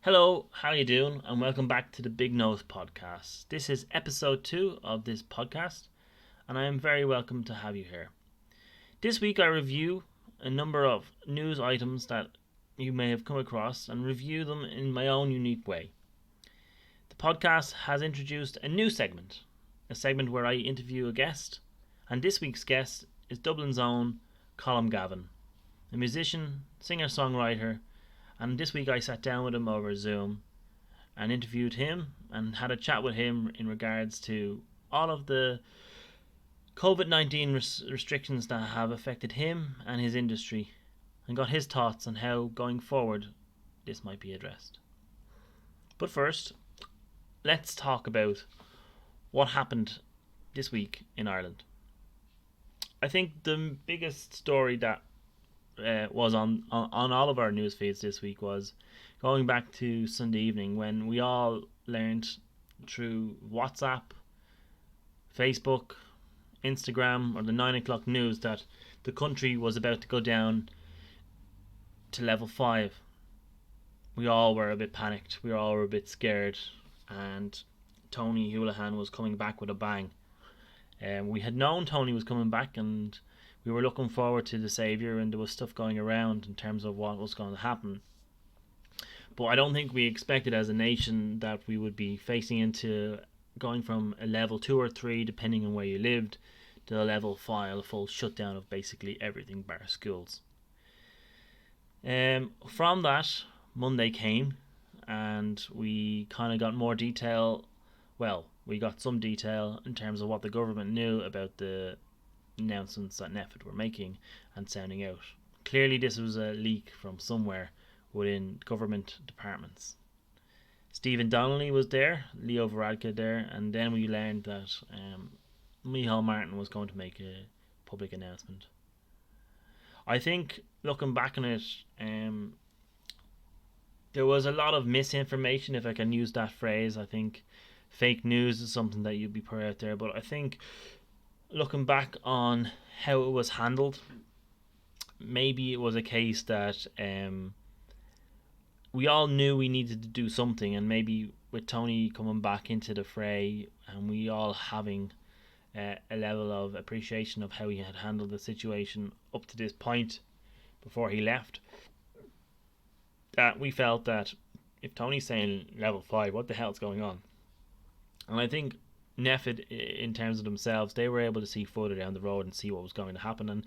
Hello, how are you doing? And welcome back to the Big Nose podcast. This is episode 2 of this podcast, and I am very welcome to have you here. This week I review a number of news items that you may have come across and review them in my own unique way. The podcast has introduced a new segment, a segment where I interview a guest, and this week's guest is Dublin's own Colm Gavin, a musician, singer-songwriter, and this week I sat down with him over Zoom and interviewed him and had a chat with him in regards to all of the COVID-19 restrictions that have affected him and his industry, and got his thoughts on how going forward this might be addressed. But first, let's talk about what happened this week in Ireland. I think the biggest story that was on all of our news feeds this week was going back to Sunday evening when we all learned through WhatsApp, Facebook, Instagram, or the 9 o'clock news that the country was about to go down to level 5. We all were a bit panicked, we all were a bit scared, and Tony Holohan was coming back with a bang. We had known Tony was coming back, and we were looking forward to the saviour, and there was stuff going around in terms of what was going to happen. But I don't think we expected as a nation that we would be facing into going from a level 2 or 3, depending on where you lived, to a level 5, a full shutdown of basically everything bar schools. From that, Monday came, and we kind of got more detail. Well, we got some detail in terms of what the government knew about the announcements that NPHET were making and sounding out. Clearly this was a leak from somewhere within government departments. Stephen Donnelly was there, Leo Varadkar there, and then we learned that Micheál Martin was going to make a public announcement. I think looking back on it, there was a lot of misinformation, if I can use that phrase. I think fake news is something that you'd be put out there, but I think looking back on how it was handled, maybe it was a case that we all knew we needed to do something, and maybe with Tony coming back into the fray and we all having a level of appreciation of how he had handled the situation up to this point before he left, that we felt that if Tony's saying level 5, what the hell's going on? And I think NPHET, in terms of themselves, they were able to see further down the road and see what was going to happen. And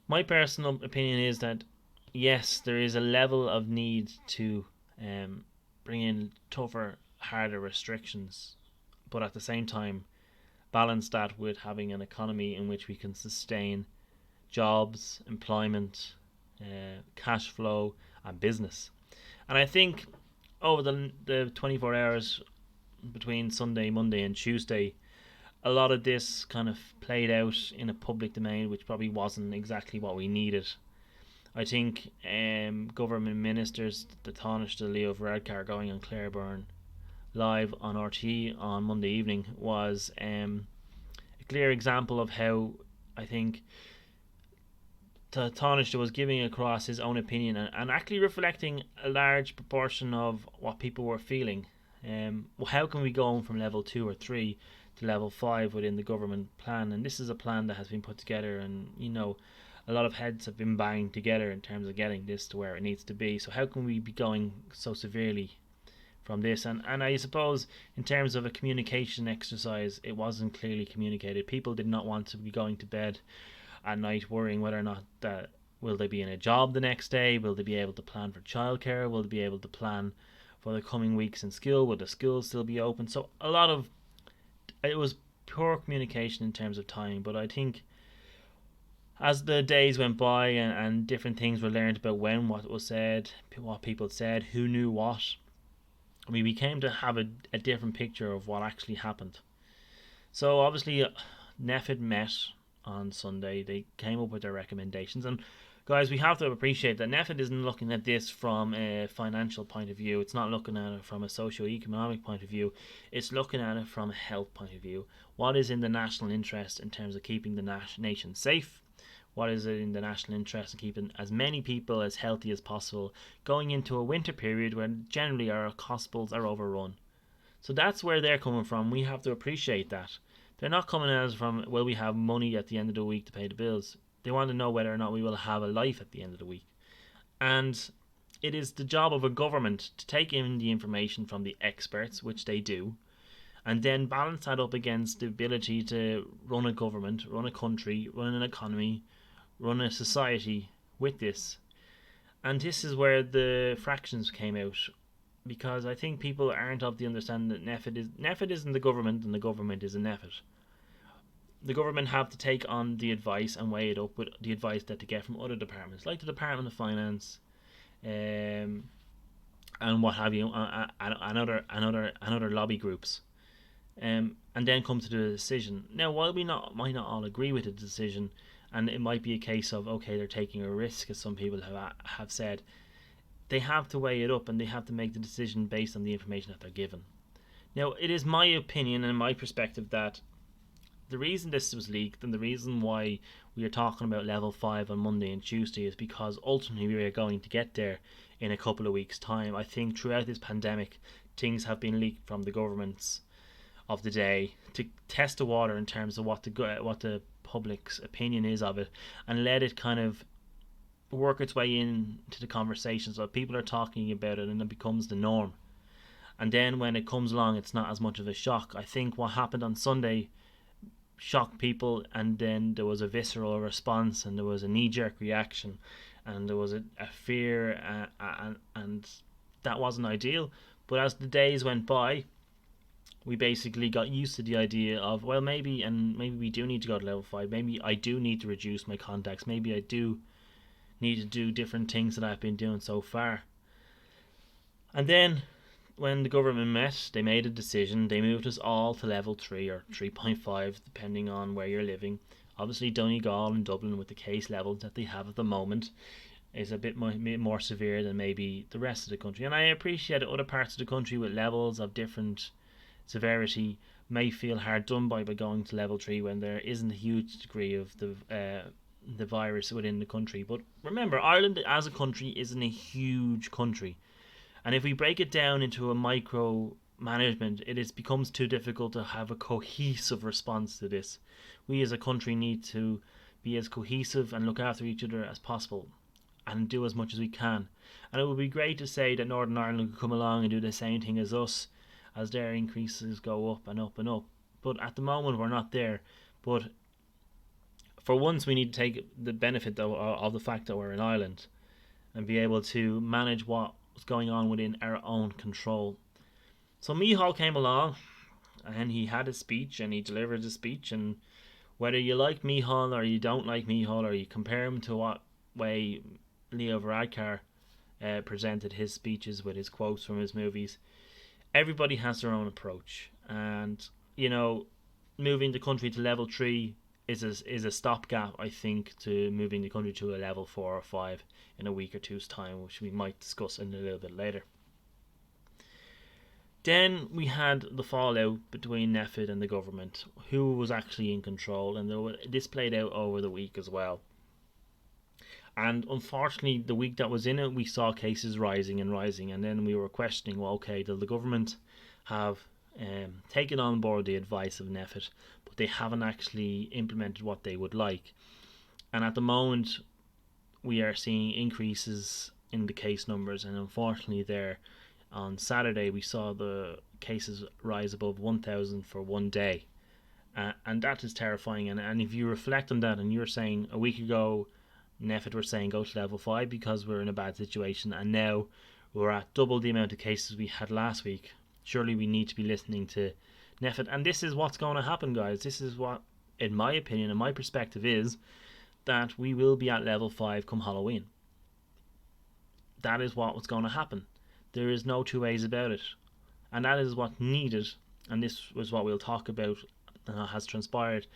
my personal opinion is that yes, there is a level of need to bring in tougher, harder restrictions, but at the same time balance that with having an economy in which we can sustain jobs, employment, cash flow and business. And I think over the 24 hours between Sunday, Monday and Tuesday, a lot of this kind of played out in a public domain which probably wasn't exactly what we needed. I think government ministers, the Taoiseach, the Leo Varadkar, going on Clareburn live on RTÉ on Monday evening was a clear example of how I think the Taoiseach was giving across his own opinion and actually reflecting a large proportion of what people were feeling. How can we go from level 2 or 3 to level 5 within the government plan? And this is a plan that has been put together, and a lot of heads have been banged together in terms of getting this to where it needs to be. So how can we be going so severely from this? And I suppose in terms of a communication exercise, it wasn't clearly communicated. People did not want to be going to bed at night worrying whether or not that will they be in a job the next day, will they be able to plan for childcare, will they be able to plan for the coming weeks in school, will the schools still be open? So it was poor communication in terms of timing. But I think as the days went by and different things were learned about when what was said, what people said, who knew what, we became to have a different picture of what actually happened. So obviously NPHET met on Sunday. They came up with their recommendations, and guys, we have to appreciate that NPHET isn't looking at this from a financial point of view. It's not looking at it from a socio-economic point of view. It's looking at it from a health point of view. What is in the national interest in terms of keeping the nation safe? what is it in the national interest, and keeping as many people as healthy as possible going into a winter period when generally our hospitals are overrun. So that's where they're coming from. We have to appreciate that. They're not coming at us from, well, we have money at the end of the week to pay the bills. They want to know whether or not we will have a life at the end of the week. And it is the job of a government to take in the information from the experts, which they do, and then balance that up against the ability to run a government, run a country, run an economy, run a society with this. And this is where the fractions came out, because I think people aren't of the understanding that NPHET isn't the government and the government is a NPHET. The government have to take on the advice and weigh it up with the advice that they get from other departments, like the Department of Finance, and what have you, and other lobby groups, and then come to the decision. Now, while we might not all agree with the decision, and it might be a case of, okay, they're taking a risk, as some people have said, they have to weigh it up and they have to make the decision based on the information that they're given. Now, it is my opinion and my perspective that the reason this was leaked and the reason why we are talking about level 5 on Monday and Tuesday is because ultimately we are going to get there in a couple of weeks' time. I think throughout this pandemic, things have been leaked from the governments of the day to test the water in terms of what the public's opinion is of it, and let it kind of work its way into the conversation so people are talking about it and it becomes the norm. And then when it comes along, it's not as much of a shock. I think what happened on Sunday shocked people, and then there was a visceral response and there was a knee-jerk reaction and there was a fear, and that wasn't ideal. But as the days went by, we basically got used to the idea of, well, maybe we do need to go to level 5. Maybe I do need to reduce my contacts. Maybe I do need to do different things that I've been doing so far. And then when the government met, they made a decision. They moved us all to level 3 or 3.5, depending on where you're living. Obviously, Donegal and Dublin, with the case levels that they have at the moment, is a bit more severe than maybe the rest of the country. And I appreciate that other parts of the country with levels of different severity may feel hard done by going to level 3 when there isn't a huge degree of the virus within the country. But remember, Ireland as a country isn't a huge country. And if we break it down into a micro management, it becomes too difficult to have a cohesive response to this. We as a country need to be as cohesive and look after each other as possible and do as much as we can. And it would be great to say that Northern Ireland could come along and do the same thing as us, as their increases go up and up and up. But at the moment we're not there. But for once we need to take the benefit of the fact that we're an island and be able to manage what was going on within our own control. So Micheál came along and he had a speech and he delivered a speech, and whether you like Micheál or you don't like Micheál or you compare him to what way Leo Varadkar presented his speeches with his quotes from his movies, everybody has their own approach. And moving the country to level 3 is a stopgap, I think, to moving the country to a level 4 or 5 in a week or two's time, which we might discuss in a little bit later. Then we had the fallout between NPHET and the government, who was actually in control, and this played out over the week as well. And unfortunately, the week that was in it, we saw cases rising, and then we were questioning, well, okay, does the government have taken on board the advice of NPHET, but they haven't actually implemented what they would like. And at the moment, we are seeing increases in the case numbers, and unfortunately there on Saturday we saw the cases rise above 1,000 for one day, and that is terrifying. And if you reflect on that, and you're saying a week ago NPHET were saying go to level 5 because we're in a bad situation, and now we're at double the amount of cases we had last week, surely we need to be listening to NPHET. And this is what's going to happen, guys. This is what, in my opinion and my perspective, is that we will be at level 5 come Halloween. That is what was going to happen. There is no two ways about it. And that is what needed, and this was what we'll talk about has transpired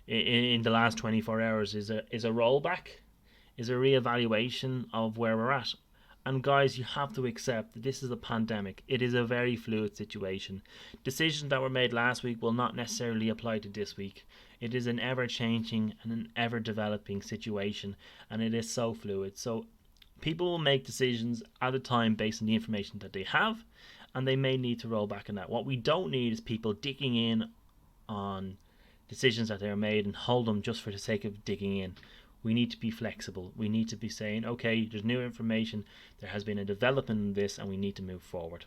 in the last 24 hours, is a rollback, is a reevaluation of where we're at. And guys, you have to accept that this is a pandemic. It is a very fluid situation. Decisions that were made last week will not necessarily apply to this week. It is an ever-changing and an ever-developing situation, and it is so fluid. So people will make decisions at a time based on the information that they have, and they may need to roll back on that. What we don't need is people digging in on decisions that they're made and hold them just for the sake of digging in. We need to be flexible. We need to be saying, okay, there's new information, there has been a development in this, and we need to move forward.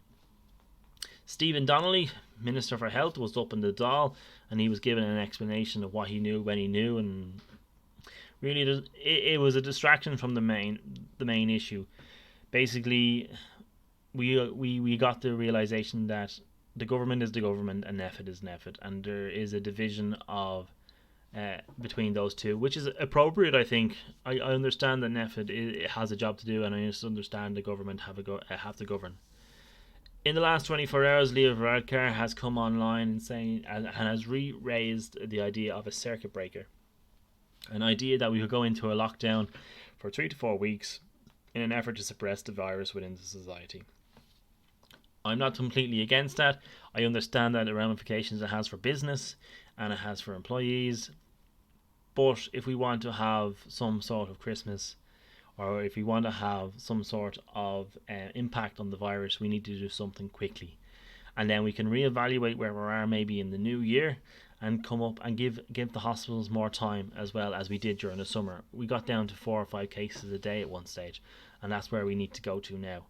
Stephen Donnelly, Minister for Health, was up in the Dáil, and he was given an explanation of what he knew when he knew, and really it was a distraction from the main issue. Basically, we got the realization that the government is the government and NPHET is NPHET, and there is a division of between those two, which is appropriate. I think I understand that NPHET has a job to do, and I just understand the government have to govern. In the last 24 hours, Leo Varadkar has come online and saying and has raised the idea of a circuit breaker, an idea that we could go into a lockdown for 3 to 4 weeks in an effort to suppress the virus within the society. I'm not completely against that. I understand that the ramifications it has for business and it has for employees. But if we want to have some sort of Christmas, or if we want to have some sort of impact on the virus, we need to do something quickly. And then we can reevaluate where we are maybe in the new year and come up and give the hospitals more time, as well as we did during the summer. We got down to 4 or 5 cases a day at one stage, and that's where we need to go to now.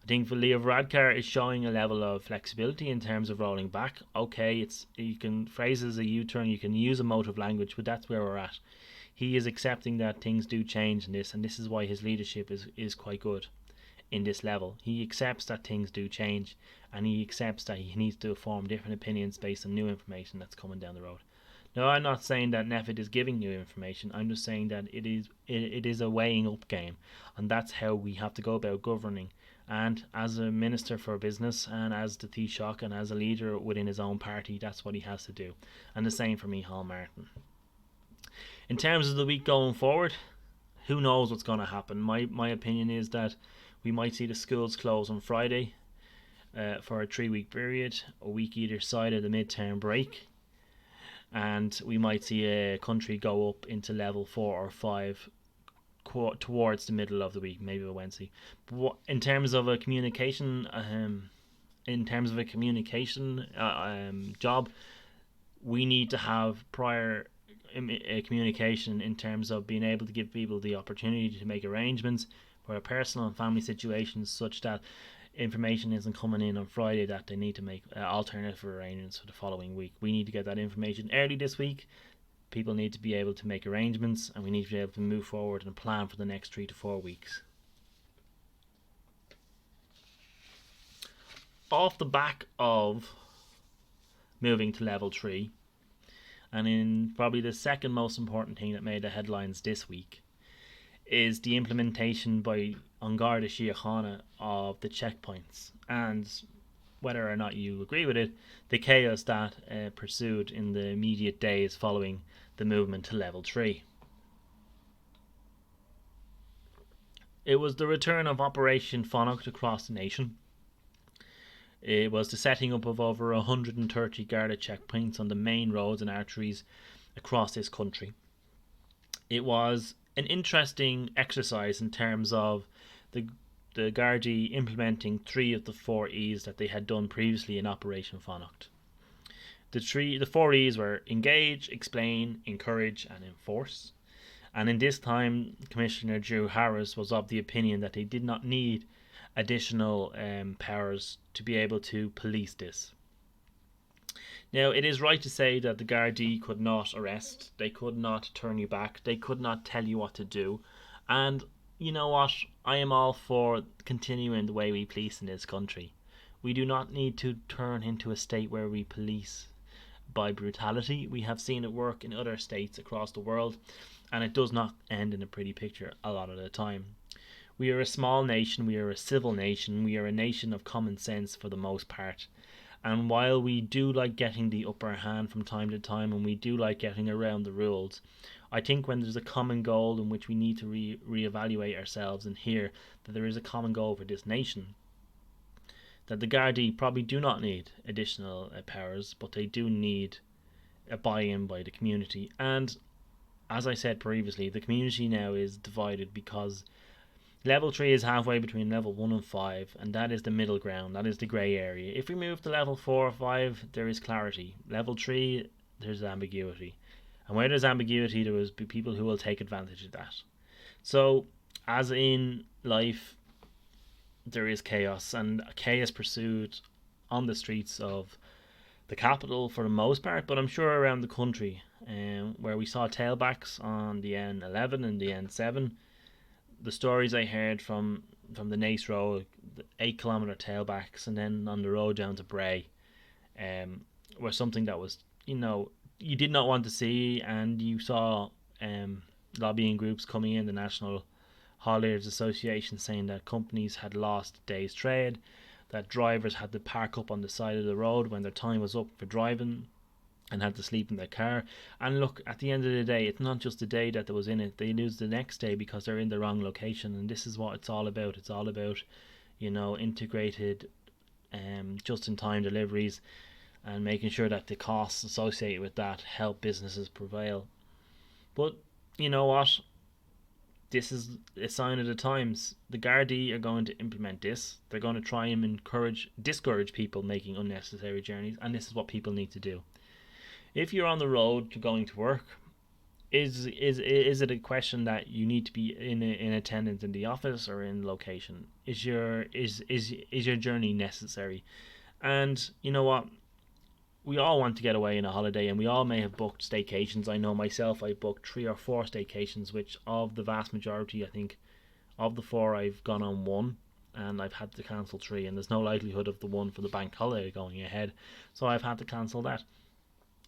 I think for Leo Varadkar is showing a level of flexibility in terms of rolling back. Okay, you can phrase it as a U-turn, you can use emotive language, but that's where we're at. He is accepting that things do change in this, and this is why his leadership is quite good in this level. He accepts that things do change, and he accepts that he needs to form different opinions based on new information that's coming down the road. Now, I'm not saying that NPHET is giving new information. I'm just saying that it is a weighing up game, and that's how we have to go about governing. And as a minister for business, and as the Taoiseach, and as a leader within his own party, that's what he has to do. And the same for Micheál Martin. In terms of the week going forward, who knows what's going to happen. My opinion is that we might see the schools close on Friday for a 3-week period, a week either side of the midterm break, and we might see a country go up into level 4 or 5 towards the middle of the week, maybe a Wednesday. But in terms of a communication, job, we need to have prior communication in terms of being able to give people the opportunity to make arrangements for personal and family situations, such that information isn't coming in on Friday that they need to make alternative arrangements for the following week. We need to get that information early this week. People need to be able to make arrangements, and we need to be able to move forward and plan for the next 3 to 4 weeks. Off the back of moving to level 3, and in probably the second most important thing that made the headlines this week, is the implementation by An Garda Síochána of the checkpoints, and whether or not you agree with it, the chaos that pursued in the immediate days following the movement to level 3. It was the return of Operation Connacht across the nation. It was the setting up of over 130 Garda checkpoints on the main roads and arteries across this country. It was an interesting exercise in terms of the Gardaí implementing 3 of the 4 E's that they had done previously in Operation Connacht. The 4 E's were engage, explain, encourage and enforce. And in this time, Commissioner Drew Harris was of the opinion that they did not need additional powers to be able to police this. Now, it is right to say that the Gardaí could not arrest, they could not turn you back, they could not tell you what to do. And you know what? I am all for continuing the way we police in this country. We do not need to turn into a state where we police by brutality. We have seen it work in other states across the world, and it does not end in a pretty picture a lot of the time. We are a small nation, we are a civil nation, we are a nation of common sense for the most part. And while we do like getting the upper hand from time to time, and we do like getting around the rules, I think when there's a common goal in which we need to reevaluate ourselves and hear that there is a common goal for this nation, that the Gardaí probably do not need additional powers, but they do need a buy-in by the community. And as I said previously, the community now is divided because level 3 is halfway between level 1 and 5, and that is the middle ground, that is the grey area. If we move to level 4 or 5, there is clarity. Level 3, there's ambiguity. And where there's ambiguity, there will be people who will take advantage of that. So, as in life, there is chaos, and chaos pursued on the streets of the capital for the most part, but I'm sure around the country, where we saw tailbacks on the N11 and the N7. The stories I heard from the Nace Road, the 8 kilometre tailbacks, and then on the road down to Bray, were something that was, you did not want to see, and you saw lobbying groups coming in, the National Hauliers Association, saying that companies had lost a day's trade, that drivers had to park up on the side of the road when their time was up for driving and had to sleep in their car. And look, at the end of the day, it's not just the day that they was in it, they lose the next day because they're in the wrong location. And this is what it's all about. It's all about, integrated just-in-time deliveries and making sure that the costs associated with that help businesses prevail. But you know what? This is a sign of the times. The Gardaí are going to implement this. They're going to try and discourage people making unnecessary journeys, and this is what people need to do. If you're on the road to going to work, is it a question that you need to be in attendance in the office or in location? Is your journey necessary? And you know what? We all want to get away on a holiday, and we all may have booked staycations. I know myself, I booked 3 or 4 staycations, which of the vast majority, I think, of the 4, I've gone on 1, and I've had to cancel 3, and there's no likelihood of the one for the bank holiday going ahead, so I've had to cancel that.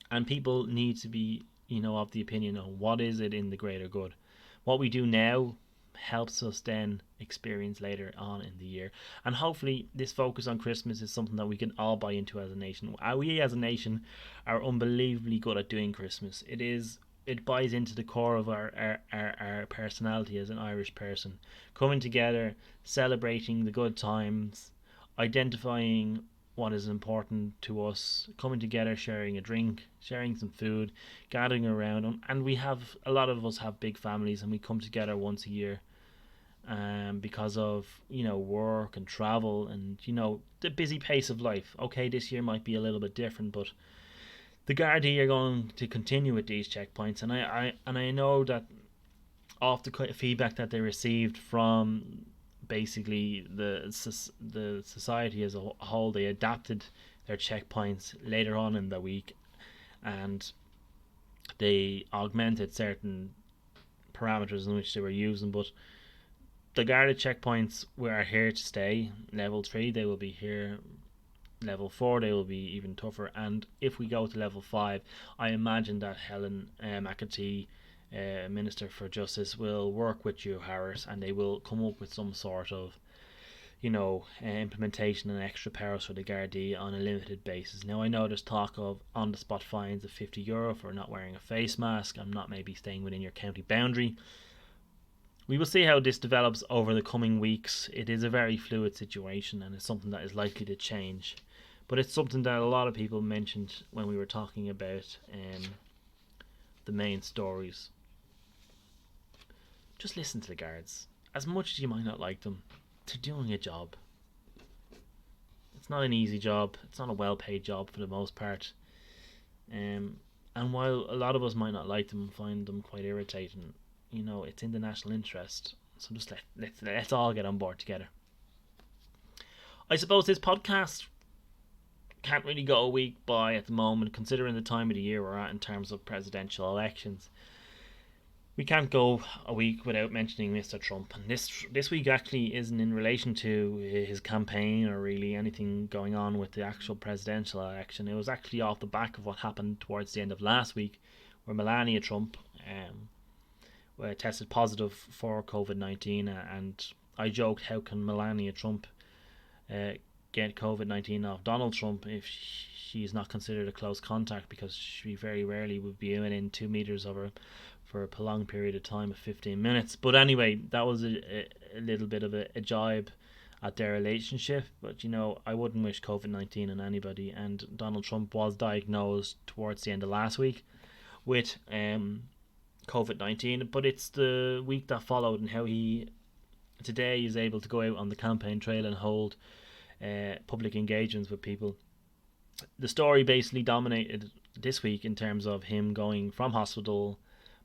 And people need to be, of the opinion of what is it in the greater good. What we do now helps us then experience later on in the year, and hopefully this focus on Christmas is something that we can all buy into as a nation. We as a nation are unbelievably good at doing Christmas. It buys into the core of our personality as an Irish person, coming together, celebrating the good times, identifying what is important to us, coming together, sharing a drink, sharing some food, gathering around, and a lot of us have big families, and we come together once a year, because of work and travel and the busy pace of life. Okay, this year might be a little bit different, but the Gardaí are going to continue with these checkpoints, and I know that off the feedback that they received from basically the society as a whole, they adapted their checkpoints later on in the week, and they augmented certain parameters in which they were using. But the Garda checkpoints are here to stay. Level 3, they will be here. Level 4, they will be even tougher. And if we go to level 5, I imagine that Helen McAtee, Minister for Justice, will work with Joe Harris, and they will come up with some sort of implementation and extra powers for the Gardaí on a limited basis. Now I know there's talk of on the spot fines of €50 for not wearing a face mask and not maybe staying within your county boundary. We will see how this develops over the coming weeks. It is a very fluid situation, and it's something that is likely to change, but it's something that a lot of people mentioned when we were talking about the main stories. Just listen to the guards. As much as you might not like them, they're doing a job. It's not an easy job. It's not a well-paid job for the most part. And while a lot of us might not like them and find them quite irritating, it's in the national interest. So just let's all get on board together. I suppose this podcast can't really go a week by at the moment, considering the time of the year we're at in terms of presidential elections. We can't go a week without mentioning Mr. Trump, and this week actually isn't in relation to his campaign or really anything going on with the actual presidential election. It was actually off the back of what happened towards the end of last week, where Melania Trump tested positive for COVID-19, and I joked, how can Melania Trump get COVID-19 off Donald Trump if she's not considered a close contact, because she very rarely would be within 2 meters of her for a prolonged period of time of 15 minutes. But anyway, that was a little bit of a jibe at their relationship. But I wouldn't wish COVID-19 on anybody. And Donald Trump was diagnosed towards the end of last week with COVID-19, but it's the week that followed and how he today is able to go out on the campaign trail and hold public engagements with people. The story basically dominated this week in terms of him going from hospital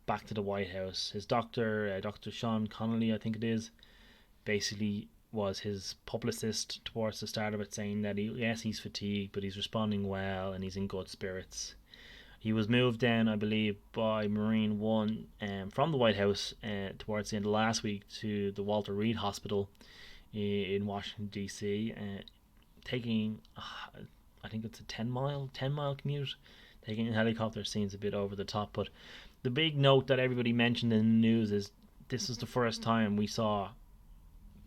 back to the White House. His doctor, Dr. Sean Connolly, I think it is, basically was his publicist towards the start of it, saying that he's fatigued, but he's responding well and he's in good spirits. He was moved down, I believe, by Marine One from the White House towards the end of last week to the Walter Reed Hospital in Washington D.C. Taking, I think it's a 10-mile commute. Taking a helicopter seems a bit over the top, but the big note that everybody mentioned in the news is this is the first time we saw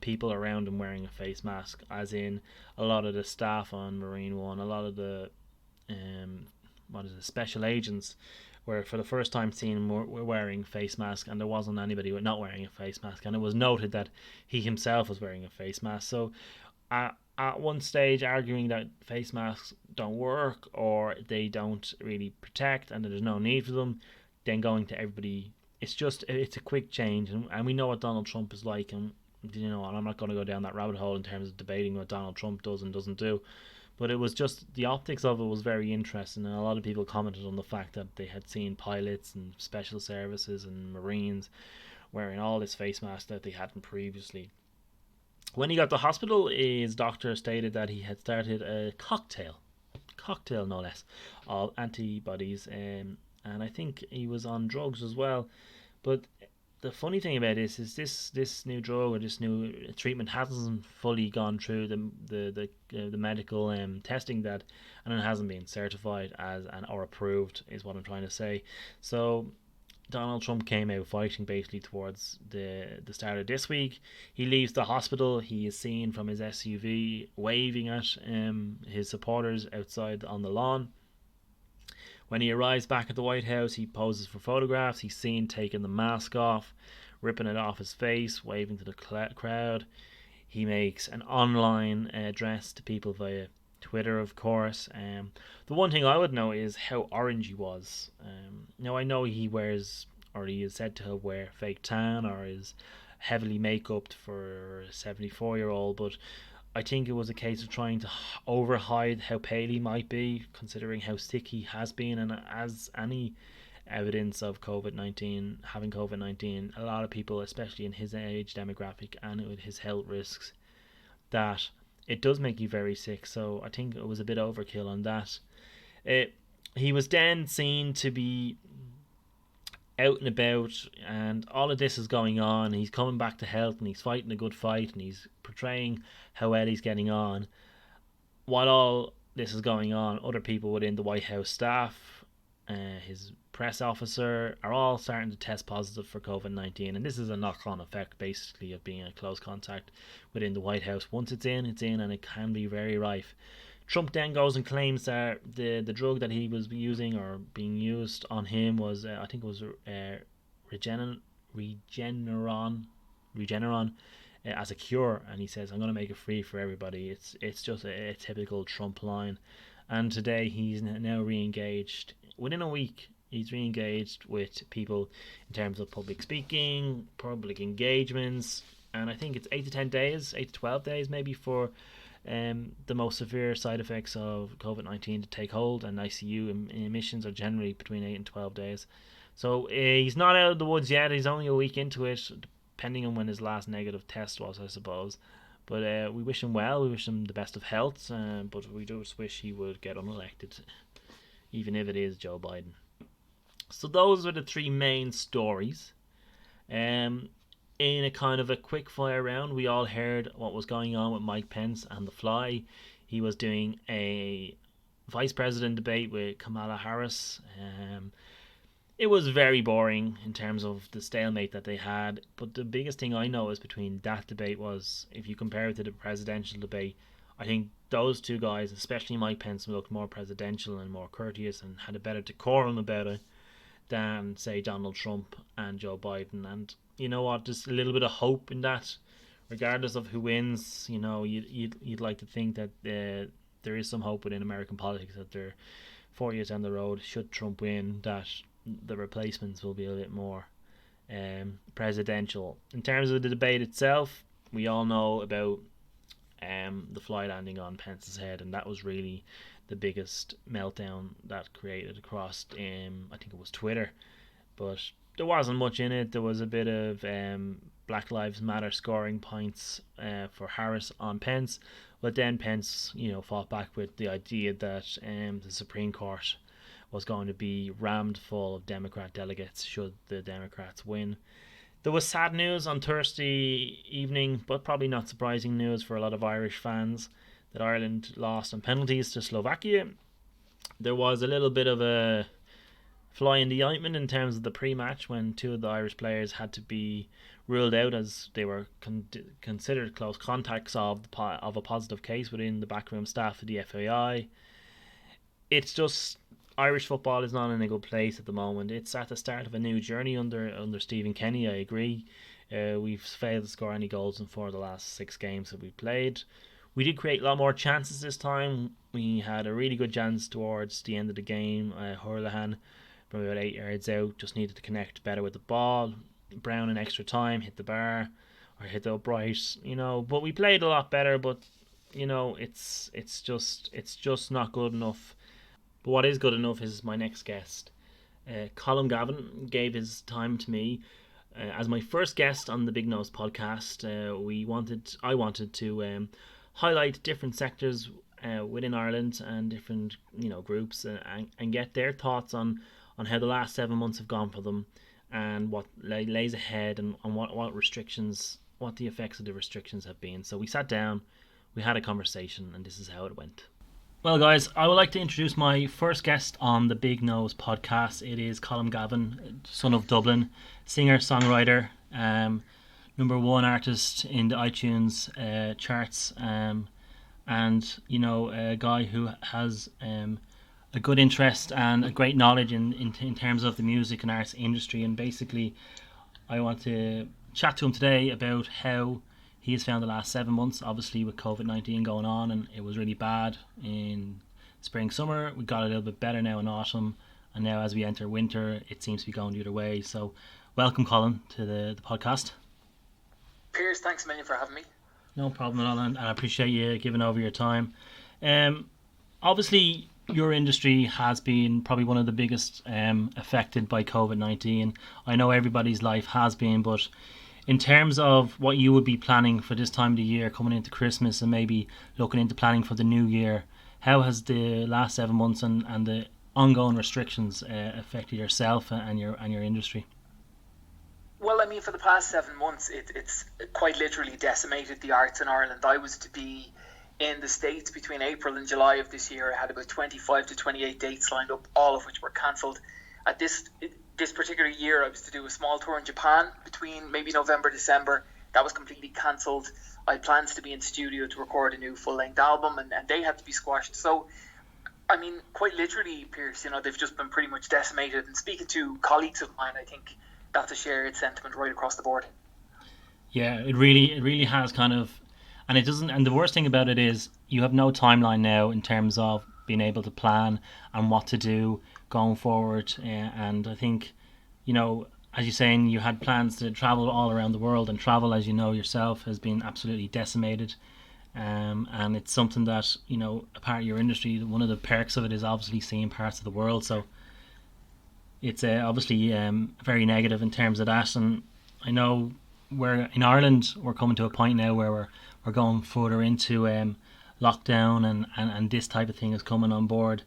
people around him wearing a face mask, as in a lot of the staff on Marine One, a lot of the special agents were for the first time seen him were wearing face mask, and there wasn't anybody not wearing a face mask, and it was noted that he himself was wearing a face mask. So at one stage arguing that face masks don't work or they don't really protect and that there's no need for them, then going to everybody, it's a quick change, and we know what Donald Trump is like, and and I'm not going to go down that rabbit hole in terms of debating what Donald Trump does and doesn't do. But it was just, the optics of it was very interesting, and a lot of people commented on the fact that they had seen pilots and special services and Marines wearing all this face mask that they hadn't previously. When he got to hospital, his doctor stated that he had started a cocktail no less, of antibodies, and I think he was on drugs as well. But the funny thing about this is this new drug or this new treatment hasn't fully gone through the medical testing that, and it hasn't been certified as or approved, is what I'm trying to say. So Donald Trump came out fighting basically towards the start of this week. He leaves the hospital. He is seen from his SUV waving at his supporters outside on the lawn. When he arrives back at the White House, he poses for photographs. He's seen taking the mask off, ripping it off his face, waving to the crowd. He makes an online address to people via Twitter, of course. The one thing I would know is how orange he was. Now, I know he wears, or he is said to wear fake tan, or is heavily make-upped for a 74-year-old, but I think it was a case of trying to overhide how pale he might be, considering how sick he has been, and as any evidence of having COVID-19, a lot of people, especially in his age demographic and with his health risks, that it does make you very sick. So I think it was a bit overkill on that. He was then seen to be out and about, and all of this is going on. He's coming back to health, and he's fighting a good fight, and he's portraying how well he's getting on. While all this is going on, other people within the White House staff, his press officer, are all starting to test positive for COVID-19, and this is a knock-on effect basically of being in close contact within the White House. Once it's in, and it can be very rife. Trump then goes and claims that the drug that he was using or being used on him was, I think it was Regeneron as a cure, and he says, I'm going to make it free for everybody. It's just a typical Trump line. And today he's now re-engaged. Within a week, he's re-engaged with people in terms of public speaking, public engagements, and I think it's 8 to 12 days maybe for the most severe side effects of COVID-19 to take hold, and ICU admissions are generally between 8 and 12 days. So he's not out of the woods yet. He's only a week into it, depending on when his last negative test was, I suppose. But we wish him well. We wish him the best of health, but we just wish he would get unelected, even if it is Joe Biden. So those are the three main stories. In a kind of a quick fire round, we all heard what was going on with Mike Pence and the Fly. He was doing a vice president debate with Kamala Harris. It was very boring in terms of the stalemate that they had, but the biggest thing I noticed between that debate was, if you compare it to the presidential debate, I think those two guys, especially Mike Pence, looked more presidential and more courteous and had a better decorum about it than, say, Donald Trump and Joe Biden. And you know what, there's a little bit of hope in that regardless of who wins, you'd like to think that there is some hope within American politics that they're 4 years down the road, should Trump win, that the replacements will be a bit more presidential. In terms of the debate itself, we all know about the fly landing on Pence's head, and that was really the biggest meltdown that created across I think it was Twitter. But there wasn't much in it. There was a bit of Black Lives Matter scoring points for Harris on Pence, but then Pence fought back with the idea that the Supreme Court was going to be rammed full of Democrat delegates should the Democrats win. There was sad news on Thursday evening, but probably not surprising news for a lot of Irish fans, that Ireland lost on penalties to Slovakia. There was a little bit of a fly in the ointment in terms of the pre-match, when two of the Irish players had to be ruled out as they were considered close contacts of a positive case within the backroom staff of the FAI. It's just, Irish football is not in a good place at the moment. It's at the start of a new journey under Stephen Kenny, I agree. We've failed to score any goals in 4 of the last 6 games that we played. We did create a lot more chances this time. We had a really good chance towards the end of the game. Hurlahan, from about 8 yards out, just needed to connect better with the ball. Brown in extra time hit the bar or hit the upright, but we played a lot better. But it's just not good enough. But what is good enough is my next guest. Colm Gavin gave his time to me as my first guest on the Big Nose podcast. I wanted to highlight different sectors within Ireland and different groups, and get their thoughts on how the last 7 months have gone for them, and what lays ahead, and what restrictions, what the effects of the restrictions have been. So we sat down, we had a conversation, and this is how it went. Well, guys, I would like to introduce my first guest on the Big Nose podcast. It is Colm Gavin, son of Dublin, singer, songwriter, number 1 artist in the iTunes charts, and a guy who has a good interest and a great knowledge in terms of the music and arts industry. And basically, I want to chat to him today about how he has found the last 7 months, obviously with COVID-19 going on, and it was really bad in spring, summer. We got a little bit better now in autumn, and now as we enter winter, it seems to be going the other way. So welcome, Colin, to the podcast. Piers, thanks a million for having me. No problem at all, and I appreciate you giving over your time. Obviously, your industry has been probably one of the biggest affected by COVID-19. I know everybody's life has been, but in terms of what you would be planning for this time of the year, coming into Christmas and maybe looking into planning for the new year, how has the last 7 months and the ongoing restrictions affected yourself and your industry? Well, I mean, for the past 7 months, it's quite literally decimated the arts in Ireland. I was to be in the States between April and July of this year. I had about 25 to 28 dates lined up, all of which were cancelled. At this particular year, I was to do a small tour in Japan between maybe November, December. That was completely cancelled. I had plans to be in studio to record a new full-length album, and they had to be squashed. So, I mean, quite literally, Pierce, they've just been pretty much decimated. And speaking to colleagues of mine, I think that's a shared sentiment right across the board. Yeah, it really has kind of, and it doesn't. And the worst thing about it is you have no timeline now in terms of being able to plan and what to do going forward. And I think, as you're saying, you had plans to travel all around the world, and travel, as you know yourself, has been absolutely decimated. And it's something that, a part of your industry, one of the perks of it is obviously seeing parts of the world. So it's obviously very negative in terms of that. And I know in Ireland, we're coming to a point now where we're going further into lockdown, and this type of thing is coming on board.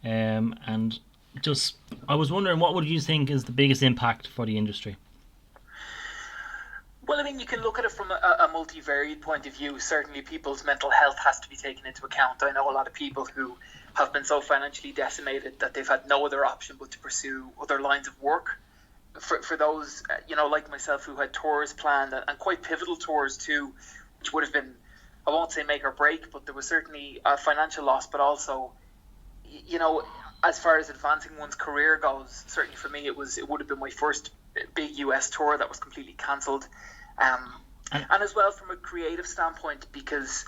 And just, I was wondering, what would you think is the biggest impact for the industry? Well, I mean, you can look at it from a multivariate point of view. Certainly, people's mental health has to be taken into account. I know a lot of people who have been so financially decimated that they've had no other option but to pursue other lines of work. For those, like myself, who had tours planned, and quite pivotal tours too, which would have been, I won't say make or break, but there was certainly a financial loss, but also, as far as advancing one's career goes, certainly for me, it would have been my first big US tour that was completely cancelled. And as well from a creative standpoint, because,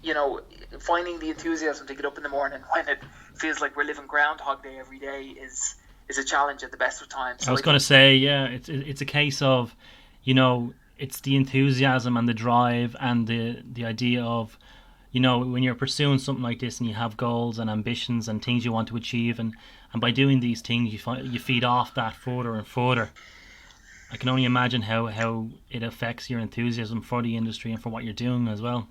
you know, finding the enthusiasm to get up in the morning when it feels like we're living Groundhog Day every day is a challenge at the best of times. So I was going to say, yeah, it's a case of, you know, it's the enthusiasm and the drive and the idea of, you know, when you're pursuing something like this and you have goals and ambitions and things you want to achieve, and by doing these things you feed off that further and further. I can only imagine how it affects your enthusiasm for the industry and for what you're doing as well.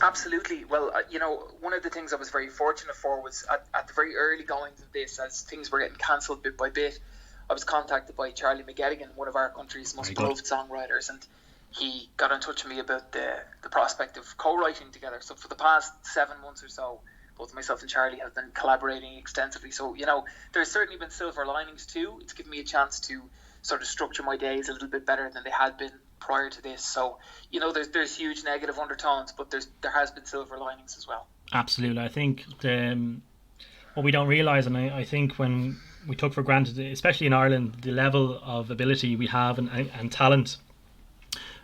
Absolutely. Well, you know, one of the things I was very fortunate for was at the very early goings of this, as things were getting cancelled bit by bit, I was contacted by Charlie McGettigan, one of our country's most beloved songwriters, and he got in touch with me about the prospect of co-writing together. So for the past 7 months or so, both myself and Charlie have been collaborating extensively. So, you know, there's certainly been silver linings too. It's given me a chance to sort of structure my days a little bit better than they had been prior to this. So, you know, there's huge negative undertones, but there has been silver linings as well. Absolutely. I think what we don't realise, and I think when we took for granted, especially in Ireland, the level of ability we have and talent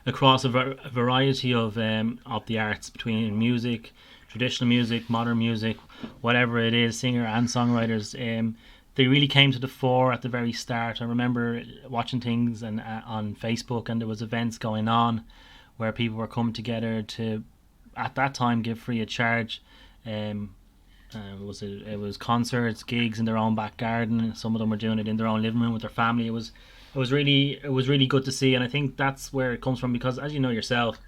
across a variety of the arts, between music, traditional music, modern music, whatever it is, singer and songwriters. They really came to the fore at the very start. I remember watching things on Facebook, and there was events going on where people were coming together to, at that time, give free of charge. It was concerts, gigs in their own back garden. Some of them were doing it in their own living room with their family. It was really good to see, and I think that's where it comes from, because, as you know yourself,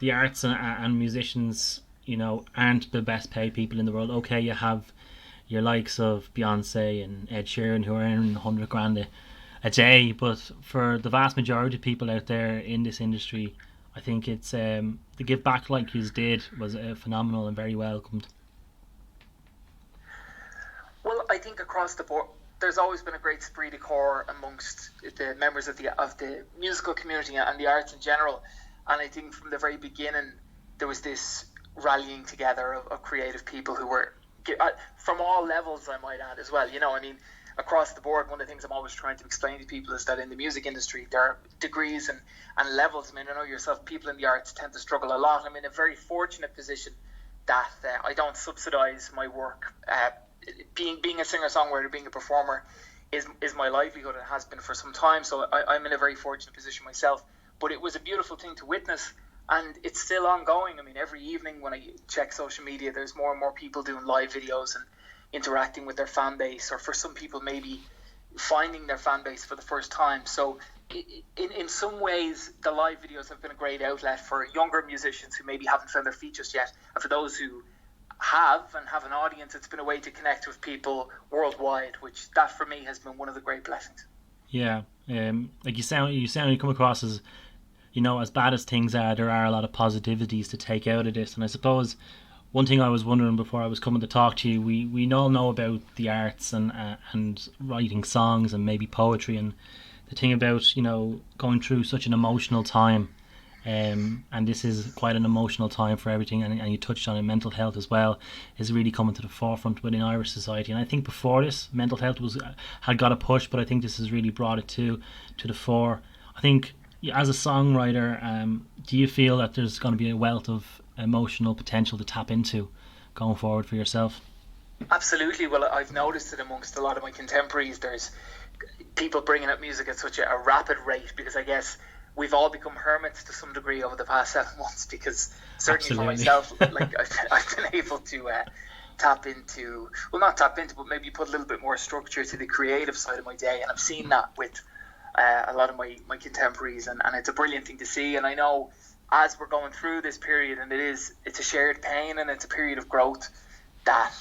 the arts and musicians, you know, aren't the best paid people in the world. Okay, you have your likes of Beyonce and Ed Sheeran who are earning 100 grand a day, but for the vast majority of people out there in this industry, I think it's the give back like you did was phenomenal and very welcomed. Well, I think across the board, there's always been a great esprit de corps amongst the members of the musical community and the arts in general. And I think from the very beginning, there was this rallying together of creative people who were from all levels, I might add as well. You know, I mean, across the board, one of the things I'm always trying to explain to people is that in the music industry, there are degrees and levels. I mean, I know yourself, people in the arts tend to struggle a lot. I'm in a very fortunate position that I don't subsidize my work. Being a singer-songwriter, being a performer is my livelihood and has been for some time. So I'm in a very fortunate position myself. But it was a beautiful thing to witness, and it's still ongoing. I mean, every evening when I check social media, there's more and more people doing live videos and interacting with their fan base, or for some people maybe finding their fan base for the first time. So in some ways, the live videos have been a great outlet for younger musicians who maybe haven't found their feet just yet, and for those who have an audience, it's been a way to connect with people worldwide, which that for me has been one of the great blessings. Yeah, like you come across as, you know, as bad as things are, there are a lot of positivities to take out of this. And I suppose one thing I was wondering before I was coming to talk to you, we all know about the arts and writing songs and maybe poetry, and the thing about, you know, going through such an emotional time, and this is quite an emotional time for everything, and you touched on it, mental health as well is really coming to the forefront within Irish society. And I think before this, mental health had got a push, but I think this has really brought it to the fore. I think, as a songwriter, do you feel that there's going to be a wealth of emotional potential to tap into going forward for yourself? Absolutely. Well, I've noticed it amongst a lot of my contemporaries. There's people bringing up music at such a rapid rate, because I guess we've all become hermits to some degree over the past 7 months, because certainly for myself, like I've been able to not tap into, but maybe put a little bit more structure to the creative side of my day. And I've seen that with a lot of my contemporaries, and it's a brilliant thing to see. And I know as we're going through this period, and it's a shared pain and it's a period of growth, that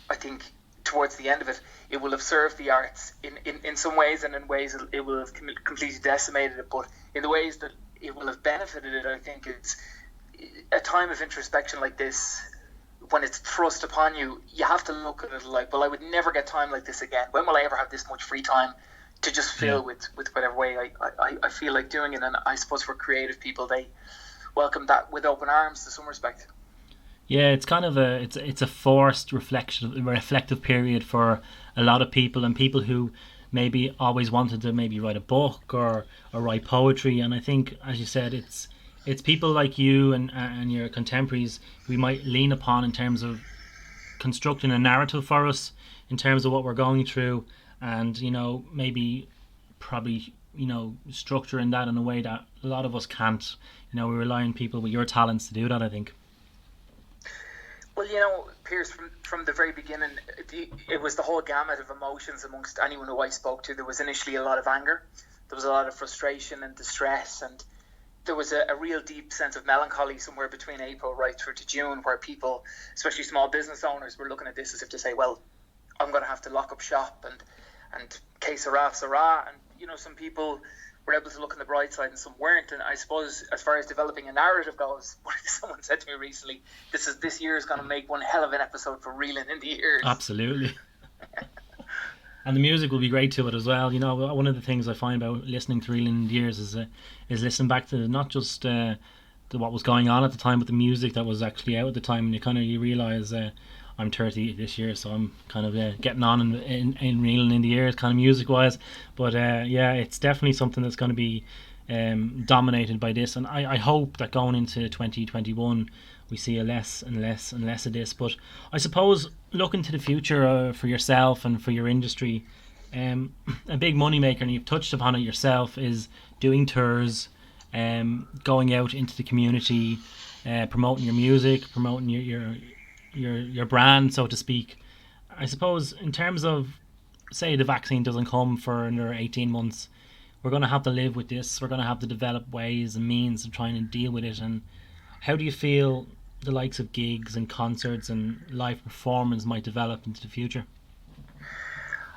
I think towards the end of it, it will have served the arts in some ways, and in ways it will have completely decimated it. But in the ways that it will have benefited it, I think it's a time of introspection like this. When it's thrust upon you, you have to look at it like, well, I would never get time like this again. When will I ever have this much free time to just fill with whatever way I feel like doing it? And I suppose for creative people, they welcome that with open arms to some respect. Yeah, it's kind of it's a forced reflective period for a lot of people, and people who maybe always wanted to maybe write a book or write poetry. And I think, as you said, it's people like you and your contemporaries we might lean upon in terms of constructing a narrative for us in terms of what we're going through, and maybe probably structuring that in a way that a lot of us can't. We rely on people with your talents to do that, I think. Well, Piers, from the very beginning, it was the whole gamut of emotions amongst anyone who I spoke to. There was initially a lot of anger, there was a lot of frustration and distress, and there was a real deep sense of melancholy somewhere between April right through to June, where people, especially small business owners, were looking at this as if to say, well, I'm going to have to lock up shop and que sera, sera. And, some people were able to look on the bright side and some weren't. And I suppose as far as developing a narrative goes, someone said to me recently, this year is going to make one hell of an episode for reeling in the ears. Absolutely. And the music will be great to it as well. One of the things I find about listening to Reeling in the Years is listening back to not just what was going on at the time, but the music that was actually out at the time. And you realise I'm 30 this year, so I'm kind of getting on in Reeling in the Years, kind of music wise. But it's definitely something that's going to be dominated by this. And I hope that going into 2021 we see a less and less and less of this. But I suppose looking to the future for yourself and for your industry, a big moneymaker, and you've touched upon it yourself, is doing tours, going out into the community, promoting your music, promoting your brand, so to speak. I suppose in terms of, say, the vaccine doesn't come for another 18 months, we're going to have to live with this. We're going to have to develop ways and means of trying to deal with it. And how do you feel the likes of gigs and concerts and live performance might develop into the future?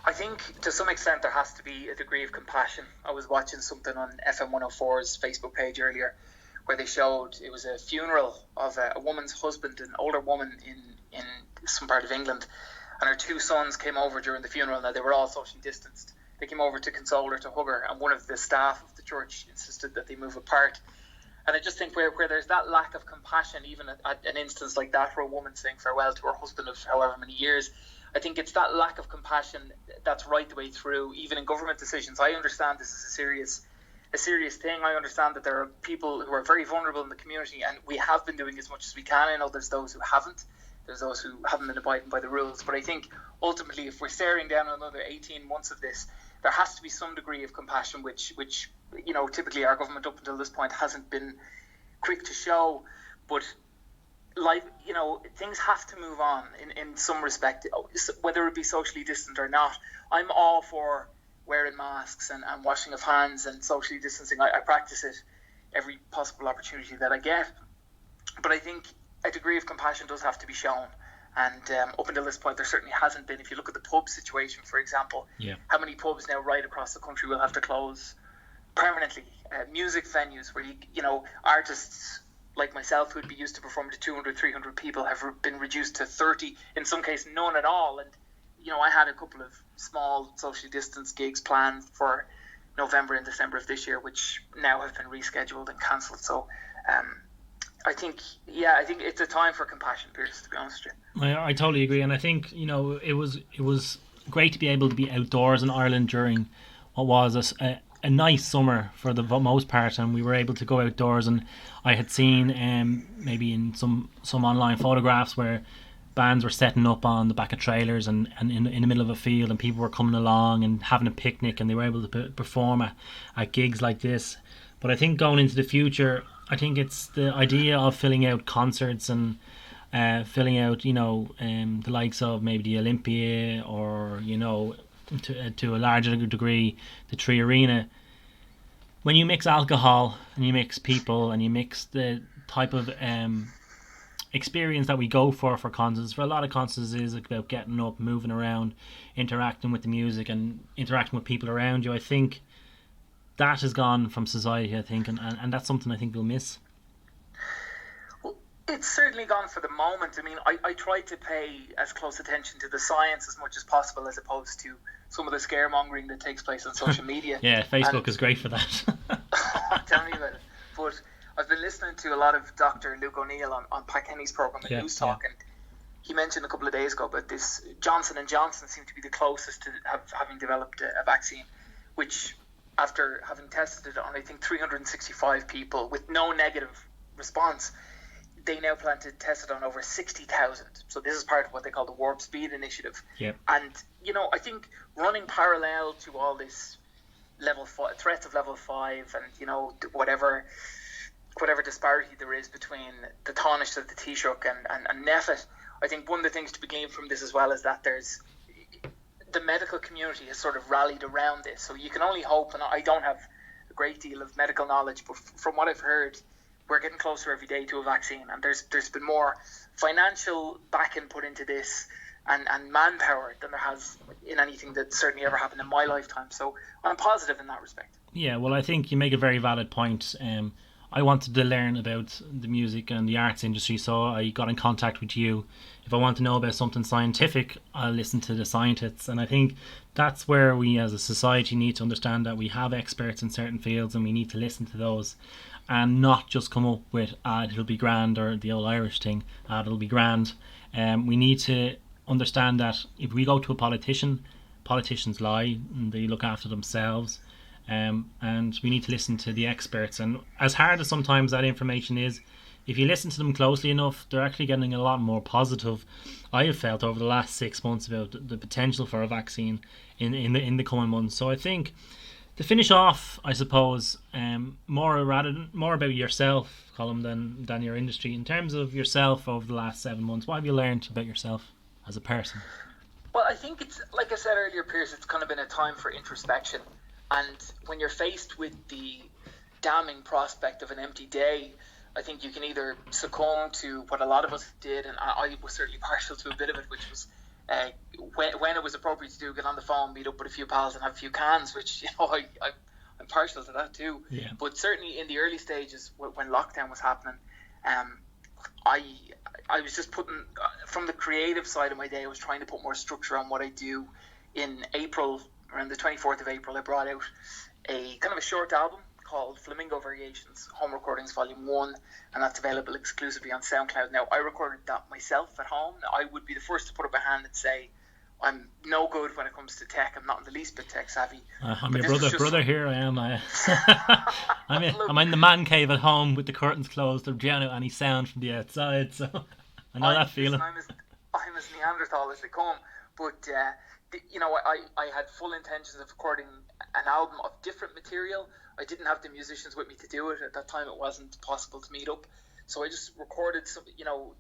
I think to some extent there has to be a degree of compassion. I was watching something on FM 104's Facebook page earlier where they showed it was a funeral of a woman's husband, an older woman in some part of England, and her two sons came over during the funeral. Now, they were all socially distanced. They came over to console her, to hug her, and one of the staff of the church insisted that they move apart. And I just think where there's that lack of compassion, even at an instance like that, where a woman saying farewell to her husband of however many years, I think it's that lack of compassion that's right the way through, even in government decisions. I understand this is a serious thing. I understand that there are people who are very vulnerable in the community, and we have been doing as much as we can. I know there's those who haven't. There's those who haven't been abiding by the rules. But I think ultimately, if we're staring down another 18 months of this, there has to be some degree of compassion, which typically our government up until this point hasn't been quick to show. But life, things have to move on in some respect, whether it be socially distant or not. I'm all for wearing masks and washing of hands and socially distancing. I practice it every possible opportunity that I get. But I think a degree of compassion does have to be shown. And up until this point, there certainly hasn't been. If you look at the pub situation, for example, how many pubs now right across the country will have to close permanently? Music venues where, artists like myself who'd be used to performing to 200, 300 people have been reduced to 30, in some cases none at all. And, I had a couple of small socially distanced gigs planned for November and December of this year, which now have been rescheduled and cancelled. So I think it's a time for compassion, Piers, to be honest with you. I totally agree. And I think, it was great to be able to be outdoors in Ireland during what was a nice summer for the most part, and we were able to go outdoors. And I had seen maybe in some online photographs where bands were setting up on the back of trailers and in the middle of a field, and people were coming along and having a picnic, and they were able to perform at gigs like this. But I think going into the future, I think it's the idea of filling out concerts and filling out, the likes of maybe the Olympia or, to a larger degree, the Tree Arena. When you mix alcohol and you mix people and you mix the type of experience that we go for concerts, for a lot of concerts is about getting up, moving around, interacting with the music and interacting with people around you. I think that has gone from society, I think, and that's something I think we'll miss. Well, it's certainly gone for the moment. I mean, I try to pay as close attention to the science as much as possible, as opposed to some of the scaremongering that takes place on social media. Yeah, Facebook is great for that. Tell me about it. But I've been listening to a lot of Dr. Luke O'Neill on Pat Kenny's programme at News Talk, and he mentioned a couple of days ago about this. Johnson & Johnson seem to be the closest to having developed a vaccine, which after having tested it on, I think, 365 people with no negative response, they now plan to test it on over 60,000. So this is part of what they call the Warp Speed Initiative. Yep. And, I think running parallel to all this threats of level 5 and, whatever disparity there is between the Taoiseach of the Taoiseach and NPHET, I think one of the things to be gleaned from this as well is that the medical community has sort of rallied around this. So you can only hope, and I don't have a great deal of medical knowledge, but from what I've heard, we're getting closer every day to a vaccine, and there's been more financial backing put into this and manpower than there has in anything that certainly ever happened in my lifetime. So I'm positive in that respect. Yeah, well, I think you make a very valid point. I wanted to learn about the music and the arts industry, so I got in contact with you. If I want to know about something scientific, I'll listen to the scientists. And I think that's where we as a society need to understand that we have experts in certain fields and we need to listen to those and not just come up with, it'll be grand, or the old Irish thing, it'll be grand. We need to understand that if we go to a politician, politicians lie and they look after themselves. And we need to listen to the experts, and as hard as sometimes that information is, if you listen to them closely enough, they're actually getting a lot more positive. I have felt over the last 6 months about the potential for a vaccine in the coming months. So I think to finish off, I suppose, more about yourself, Colm, than your industry. In terms of yourself over the last 7 months, what have you learned about yourself as a person? Well, I think it's, like I said earlier, Piers, it's kind of been a time for introspection. And when you're faced with the damning prospect of an empty day, I think you can either succumb to what a lot of us did, and I was certainly partial to a bit of it, which was when it was appropriate to do, get on the phone, meet up with a few pals and have a few cans, which, I'm partial to that too. Yeah. But certainly in the early stages when lockdown was happening, I was just putting, from the creative side of my day, I was trying to put more structure on what I do. In April, around the 24th of April, I brought out a kind of a short album called Flamingo Variations, Home Recordings Volume 1, and that's available exclusively on SoundCloud. Now, I recorded that myself at home. I would be the first to put up a hand and say I'm no good when it comes to tech. I'm not in the least bit tech savvy. I'm your brother here. I am. I'm in the man cave at home with the curtains closed. I'm drowning out any sound from the outside, so I know that feeling. I'm as Neanderthal as they come, but I had full intentions of recording an album of different material. I didn't have the musicians with me to do it at that time. It wasn't possible to meet up, so I just recorded some,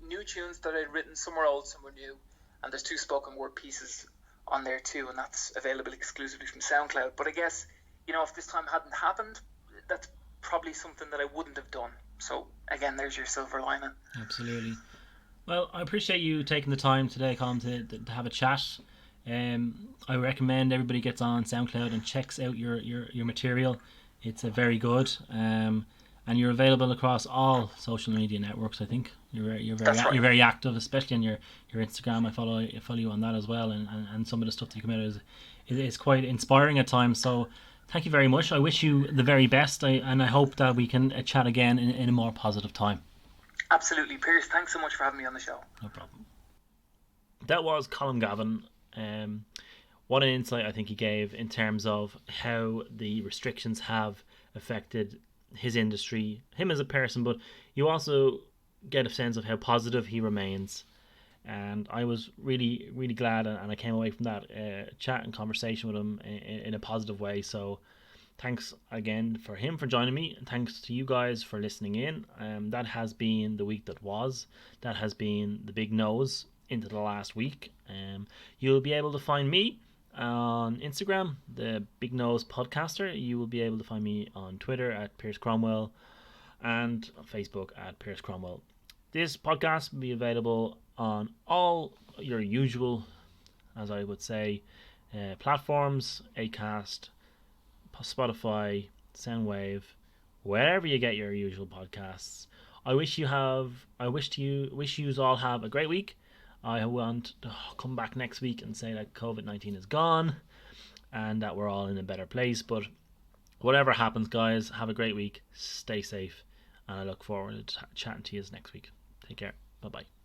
new tunes that I'd written. Some were old, some were new, and there's 2 spoken word pieces on there too, and that's available exclusively from SoundCloud. But I guess, if this time hadn't happened, that's probably something that I wouldn't have done. So again, there's your silver lining. Absolutely. Well, I appreciate you taking the time today, Colm, to have a chat. I recommend everybody gets on SoundCloud and checks out your material. It's very good, and you're available across all social media networks. I think you're very active, especially on your Instagram. I follow you on that as well, and some of the stuff that you come out is quite inspiring at times. So thank you very much. I wish you the very best, and I hope that we can chat again in a more positive time. Absolutely, Piers. Thanks so much for having me on the show. No problem. That was Colm Gavin. What an insight I think he gave in terms of how the restrictions have affected his industry, him as a person, but you also get a sense of how positive he remains. And I was really, really glad, and I came away from that chat and conversation with him in a positive way. So thanks again for him for joining me, and thanks to you guys for listening in. That has been the week that was. That has been the big nose into the last week. You'll be able to find me on Instagram, the Big Nose Podcaster. You will be able to find me on Twitter at Piers Cromwell and on Facebook at Piers Cromwell. This podcast will be available on all your usual, as I would say, platforms: Acast, Spotify, Soundwave, wherever you get your usual podcasts. I wish you all have a great week. I want to come back next week and say that COVID-19 is gone and that we're all in a better place. But whatever happens, guys, have a great week. Stay safe. And I look forward to chatting to you next week. Take care. Bye-bye.